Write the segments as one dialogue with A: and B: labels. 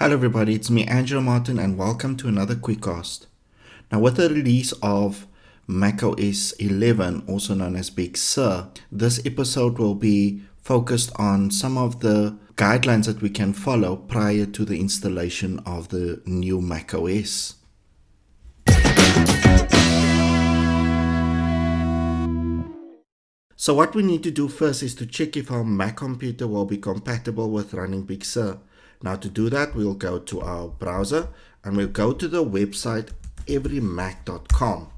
A: Hello everybody, it's me Angelo Martin and welcome to another Quickcast. Now with the release of macOS 11, also known as Big Sur, this episode will be focused on some of the guidelines that we can follow prior to the installation of the new macOS. So what we need to do first is to check if our Mac computer will be compatible with running Big Sur. Now to do that, we'll go to our browser and we'll go to the website everymac.com.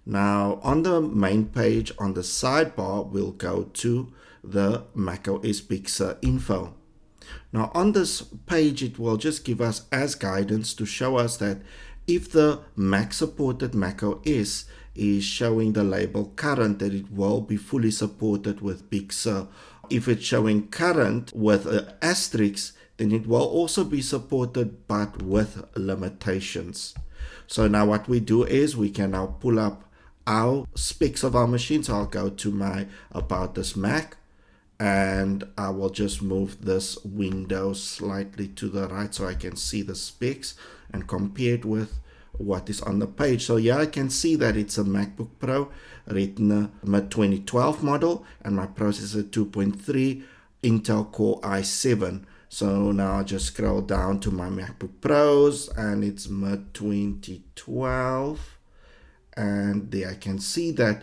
A: Now on the main page on the sidebar, we'll go to the macOS Big Sur info. Now on this page, it will just give us as guidance to show us that if the Mac supported macOS is showing the label current, that it will be fully supported with Big Sur. If it's showing current with an asterisk, then it will also be supported but with limitations. So now what we do is we can now pull up our specs of our machine. So I'll go to my About This Mac and I will just move this window slightly to the right so I can see the specs and compare it with what is on the page. So here I can see that it's a MacBook Pro Retina mid 2012 model and my processor 2.3 Intel Core i7. So now I'll just scroll down to my MacBook Pros and it's mid 2012 and there I can see that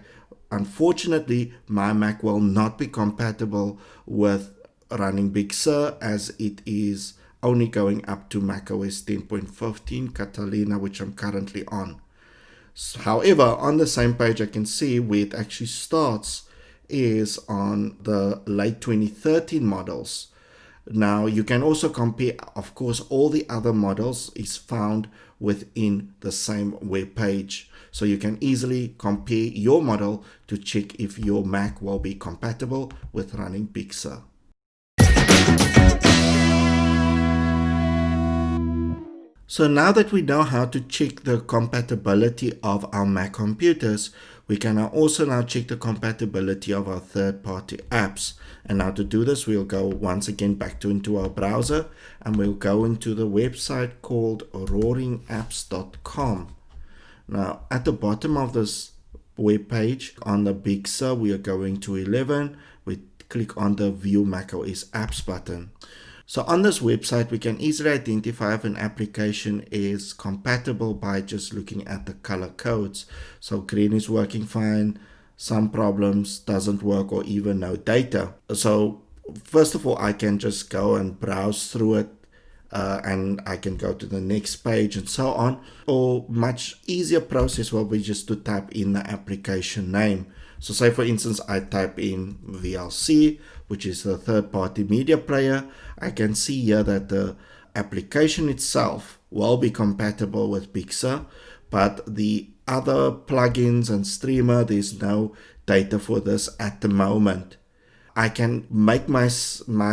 A: unfortunately my Mac will not be compatible with running Big Sur as it is only going up to macOS 10.15 Catalina, which I'm currently on. However, on the same page I can see where it actually starts is on the late 2013 models. Now you can also compare, of course, all the other models is found within the same web page. So you can easily compare your model to check if your Mac will be compatible with running Big Sur. So now that we know how to check the compatibility of our Mac computers, we can also now check the compatibility of our third-party apps. And now to do this, we'll go once again back into our browser and we'll go into the website called roaringapps.com. Now at the bottom of this web page on the Big Sur, we are going to 11. We click on the View macOS Apps button. So on this website, we can easily identify if an application is compatible by just looking at the color codes. So green is working fine, some problems doesn't work or even no data. So first of all, I can just go and browse through it and I can go to the next page and so on. Or much easier process will be just to type in the application name. So say for instance, I type in VLC, which is the third-party media player. I can see here that the application itself will be compatible with Big Sur, but the other plugins and streamer, there's no data for this at the moment. I can make my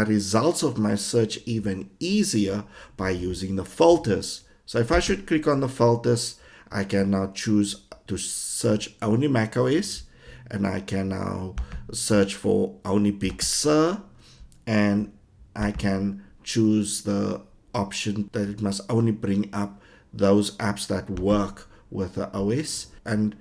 A: results of my search even easier by using the filters. So if I should click on the filters, I can now choose to search only macOS. And I can now search for only Big Sur and I can choose the option that it must only bring up those apps that work with the OS. And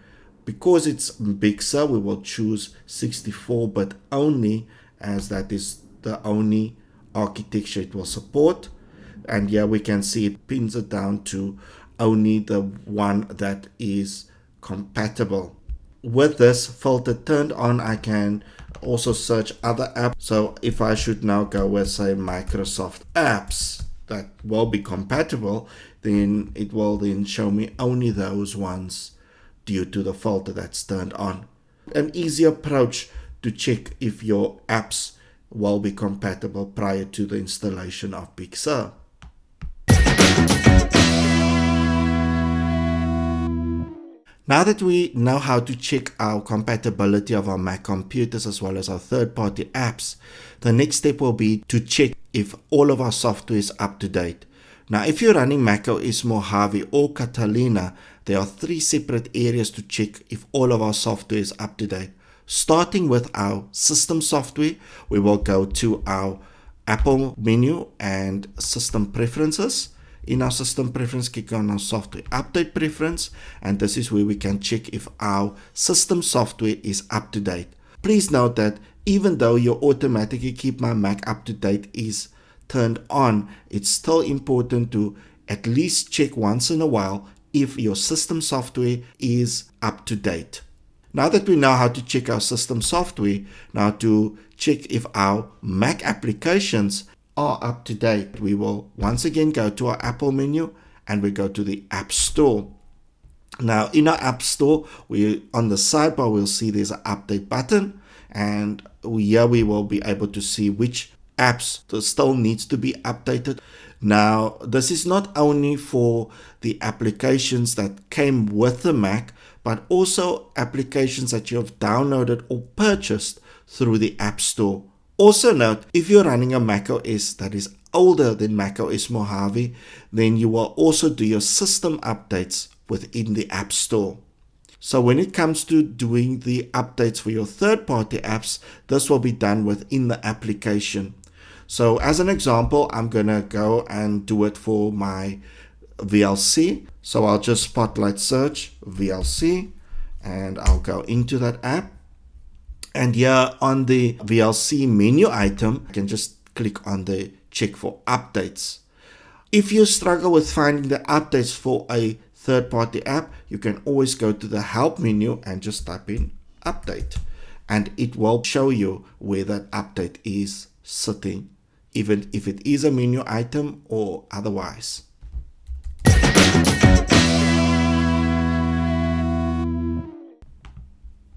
A: because it's Big Sur, we will choose 64-bit only as that is the only architecture it will support. And here we can see it pins it down to only the one that is compatible. With this filter turned on, I can also search other apps. So if I should now go with, say, Microsoft apps that will be compatible, then it will then show me only those ones due to the filter that's turned on. An easy approach to check if your apps will be compatible prior to the installation of Big Sur. Now that we know how to check our compatibility of our Mac computers as well as our third-party apps, the next step will be to check if all of our software is up to date. Now, if you're running macOS Mojave or Catalina, there are three separate areas to check if all of our software is up to date. Starting with our system software, we will go to our Apple menu and system preferences. In our system preference, click on our software update preference, and this is where we can check if our system software is up to date. Please note that even though your automatically keep my Mac up to date is turned on, it's still important to at least check once in a while if your system software is up to date. Now that we know how to check our system software, now to check if our Mac applications are up to date, we will once again go to our Apple menu and we go to the App Store. Now in our App Store, on the sidebar we'll see there's an update button, and here we will be able to see which apps still needs to be updated. Now this is not only for the applications that came with the Mac, but also applications that you have downloaded or purchased through the App Store. Also note, if you're running a macOS that is older than macOS Mojave, then you will also do your system updates within the App Store. So when it comes to doing the updates for your third-party apps, this will be done within the application. So as an example, I'm going to go and do it for my VLC. So I'll just spotlight search VLC and I'll go into that app. And here on the VLC menu item, I can just click on the check for updates. If you struggle with finding the updates for a third-party app, you can always go to the help menu and just type in update. And it will show you where that update is sitting, even if it is a menu item or otherwise.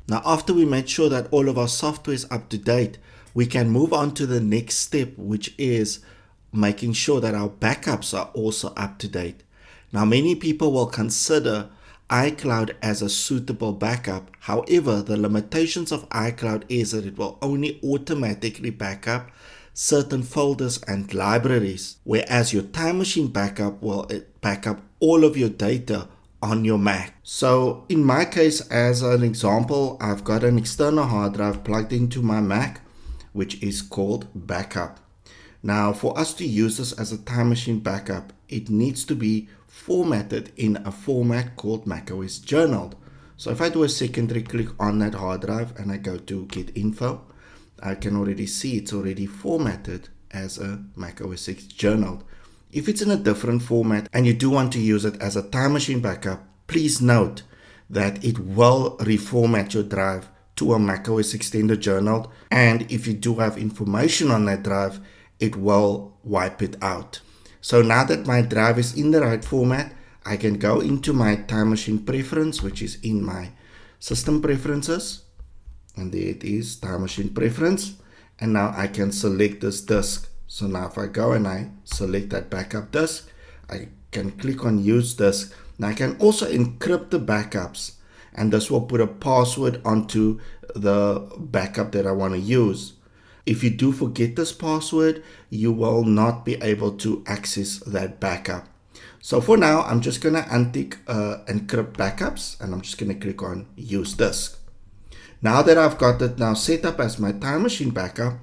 A: Now, after we made sure that all of our software is up to date, we can move on to the next step, which is making sure that our backups are also up to date. Now, many people will consider iCloud as a suitable backup. However, the limitations of iCloud is that it will only automatically back up certain folders and libraries, whereas your Time Machine backup will back up all of your data on your Mac. So in my case, as an example, I've got an external hard drive plugged into my Mac, which is called backup. Now, for us to use this as a Time Machine backup, it needs to be formatted in a format called macOS Journaled. So if I do a secondary click on that hard drive and I go to Get Info, I can already see it's already formatted as a macOS Journaled. If it's in a different format and you do want to use it as a Time Machine backup, please note that it will reformat your drive to a macOS Extended Journaled, and if you do have information on that drive, it will wipe it out. So now that my drive is in the right format, I can go into my Time Machine preference, which is in my system preferences, and there it is, Time Machine preference, and now I can select this disk. So now if I go and I select that backup disk, I can click on use disk. Now I can also encrypt the backups, and this will put a password onto the backup that I want to use. If you do forget this password, you will not be able to access that backup. So for now, I'm just going to untick encrypt backups, and I'm just going to click on use disk. Now that I've got it now set up as my Time Machine backup,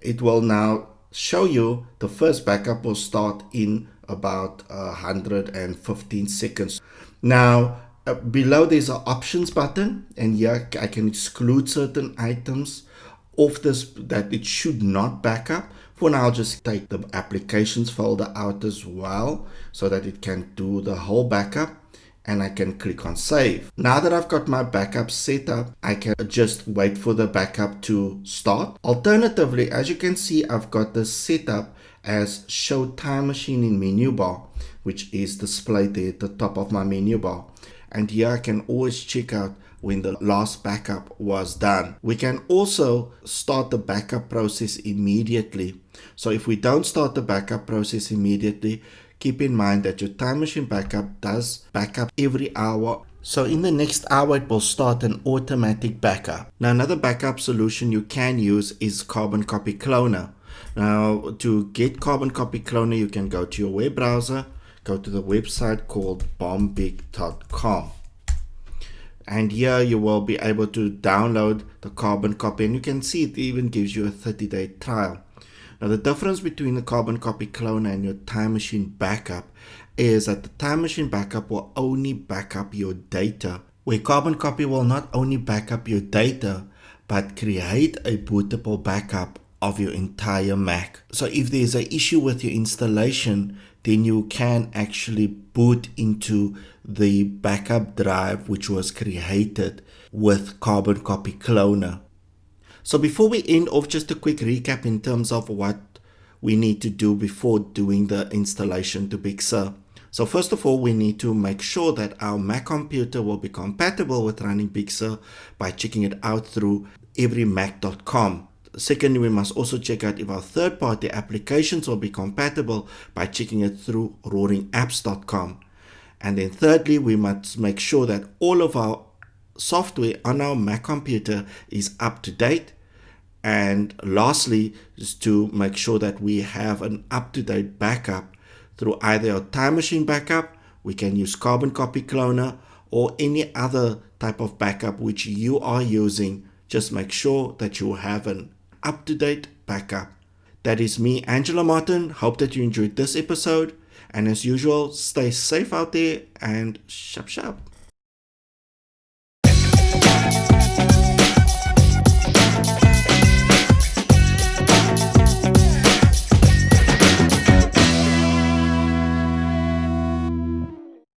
A: it will now show you the first backup will start in about 115 seconds. Now below there's an options button, and here I can exclude certain items off this that it should not back up. For now, I'll just take the applications folder out as well so that it can do the whole backup, and I can click on save. Now that I've got my backup set up, I can just wait for the backup to start. Alternatively, as you can see, I've got this set up as show Time Machine in menu bar, which is displayed there at the top of my menu bar. And here I can always check out when the last backup was done. We can also start the backup process immediately. So if we don't start the backup process immediately, keep in mind that your Time Machine backup does backup every hour. So in the next hour, it will start an automatic backup. Now, another backup solution you can use is Carbon Copy Cloner. Now, to get Carbon Copy Cloner, you can go to your web browser, go to the website called bombig.com. And here you will be able to download the Carbon Copy, and you can see it even gives you a 30-day trial. Now, the difference between the Carbon Copy Cloner and your Time Machine Backup is that the Time Machine Backup will only back up your data, where Carbon Copy will not only back up your data, but create a bootable backup of your entire Mac. So if there's an issue with your installation, then you can actually boot into the backup drive which was created with Carbon Copy Cloner. So before we end off, just a quick recap in terms of what we need to do before doing the installation to Big Sur. So first of all, we need to make sure that our Mac computer will be compatible with running Big Sur by checking it out through everymac.com. Secondly, we must also check out if our third-party applications will be compatible by checking it through roaringapps.com. And then thirdly, we must make sure that all of our software on our Mac computer is up to date. And lastly, is to make sure that we have an up-to-date backup through either a Time Machine Backup, we can use Carbon Copy Cloner, or any other type of backup which you are using. Just make sure that you have an up-to-date backup. That is me, Angela Martin. Hope that you enjoyed this episode. And as usual, stay safe out there and shap shap.